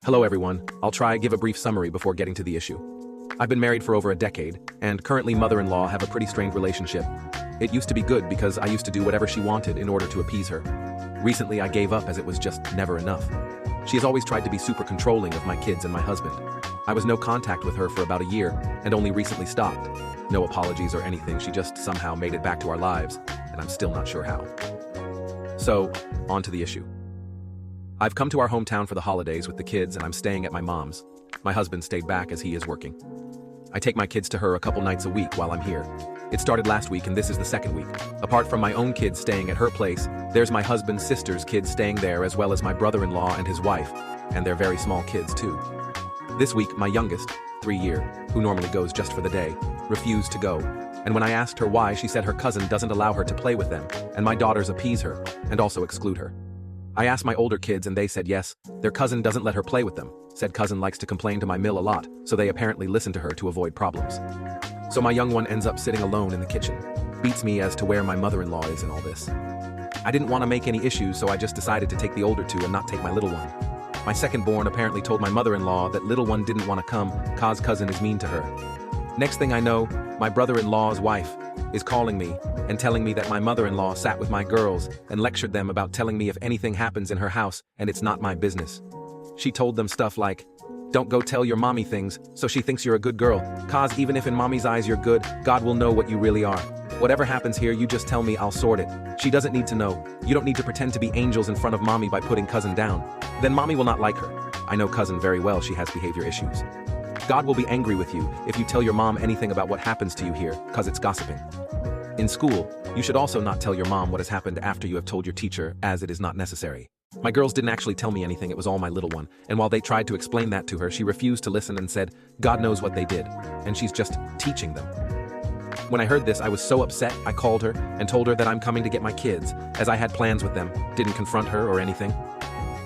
Hello everyone, I'll try give a brief summary before getting to the issue. I've been married for over a decade, and currently mother-in-law have a pretty strained relationship. It used to be good because I used to do whatever she wanted in order to appease her. Recently I gave up as it was just never enough. She has always tried to be super controlling of my kids and my husband. I was no contact with her for about a year, and only recently stopped. No apologies or anything, she just somehow made it back to our lives, and I'm still not sure how. So, on to the issue. I've come to our hometown for the holidays with the kids and I'm staying at my mom's. My husband stayed back as he is working. I take my kids to her a couple nights a week while I'm here. It started last week and this is the second week. Apart from my own kids staying at her place, there's my husband's sister's kids staying there as well as my brother-in-law and his wife, and they're very small kids too. This week, my youngest, 3-year, who normally goes just for the day, refused to go. And when I asked her why, she said her cousin doesn't allow her to play with them, and my daughters appease her, and also exclude her. I asked my older kids and they said yes, their cousin doesn't let her play with them. Said cousin likes to complain to my mill a lot, so they apparently listen to her to avoid problems. So my young one ends up sitting alone in the kitchen. Beats me as to where my mother-in-law is in all this. I didn't want to make any issues, so I just decided to take the older two and not take my little one. My second-born apparently told my mother-in-law that little one didn't want to come cause cousin is mean to her. Next thing I know, my brother-in-law's wife is calling me and telling me that my mother-in-law sat with my girls and lectured them about telling me if anything happens in her house and it's not my business. She told them stuff like, "Don't go tell your mommy things, so she thinks you're a good girl, cause even if in mommy's eyes you're good, God will know what you really are. Whatever happens here, you just tell me, I'll sort it. She doesn't need to know. You don't need to pretend to be angels in front of mommy by putting cousin down. Then mommy will not like her. I know cousin very well, she has behavior issues. God will be angry with you if you tell your mom anything about what happens to you here, cause it's gossiping. In school, you should also not tell your mom what has happened after you have told your teacher, as it is not necessary." My girls didn't actually tell me anything, it was all my little one, and while they tried to explain that to her, she refused to listen and said, God knows what they did, and she's just teaching them. When I heard this, I was so upset, I called her and told her that I'm coming to get my kids, as I had plans with them, didn't confront her or anything.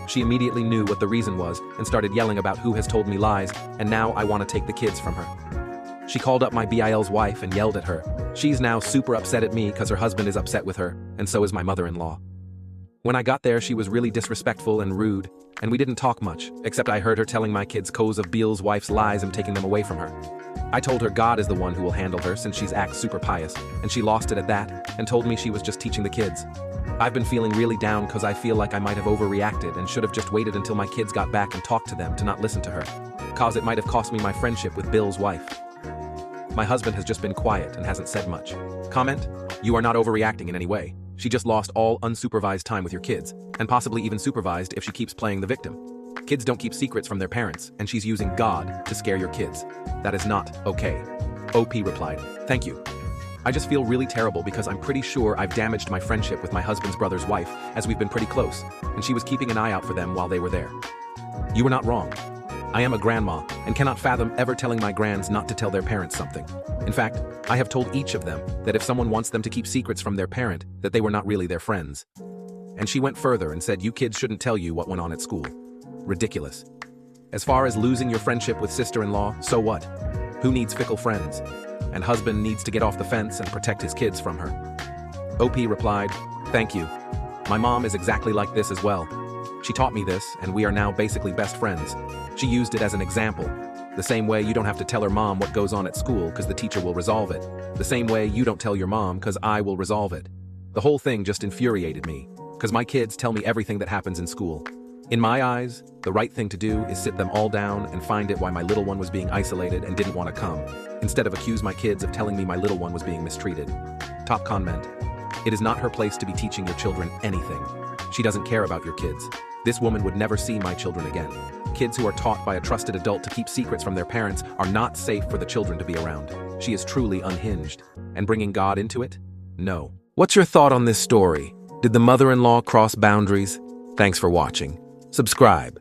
She immediately knew what the reason was and started yelling about who has told me lies, and now I want to take the kids from her. She called up my BIL's wife and yelled at her. She's now super upset at me because her husband is upset with her, and so is my mother-in-law. When I got there, she was really disrespectful and rude, and we didn't talk much, except I heard her telling my kids cause of Beal's wife's lies and taking them away from her. I told her God is the one who will handle her since she's acts super pious, and she lost it at that, and told me she was just teaching the kids. I've been feeling really down because I feel like I might have overreacted and should have just waited until my kids got back and talked to them to not listen to her, cause it might have cost me my friendship with Bill's wife. My husband has just been quiet and hasn't said much. Comment: you are not overreacting in any way. She just lost all unsupervised time with your kids, and possibly even supervised if she keeps playing the victim. Kids don't keep secrets from their parents, and she's using God to scare your kids. That is not okay. OP replied, thank you. I just feel really terrible because I'm pretty sure I've damaged my friendship with my husband's brother's wife, as we've been pretty close, and she was keeping an eye out for them while they were there. You were not wrong. I am a grandma, and cannot fathom ever telling my grands not to tell their parents something. In fact, I have told each of them that if someone wants them to keep secrets from their parent, that they were not really their friends. And she went further and said you kids shouldn't tell you what went on at school. Ridiculous. As far as losing your friendship with sister-in-law, so what? Who needs fickle friends? And husband needs to get off the fence and protect his kids from her. OP replied, thank you. My mom is exactly like this as well. She taught me this, and we are now basically best friends. She used it as an example. The same way you don't have to tell her mom what goes on at school because the teacher will resolve it. The same way you don't tell your mom because I will resolve it. The whole thing just infuriated me, because my kids tell me everything that happens in school. In my eyes, the right thing to do is sit them all down and find it why my little one was being isolated and didn't want to come, instead of accuse my kids of telling me my little one was being mistreated. Top comment: it is not her place to be teaching your children anything. She doesn't care about your kids. This woman would never see my children again. Kids who are taught by a trusted adult to keep secrets from their parents are not safe for the children to be around. She is truly unhinged. And bringing God into it? No. What's your thought on this story? Did the mother-in-law cross boundaries? Thanks for watching. Subscribe.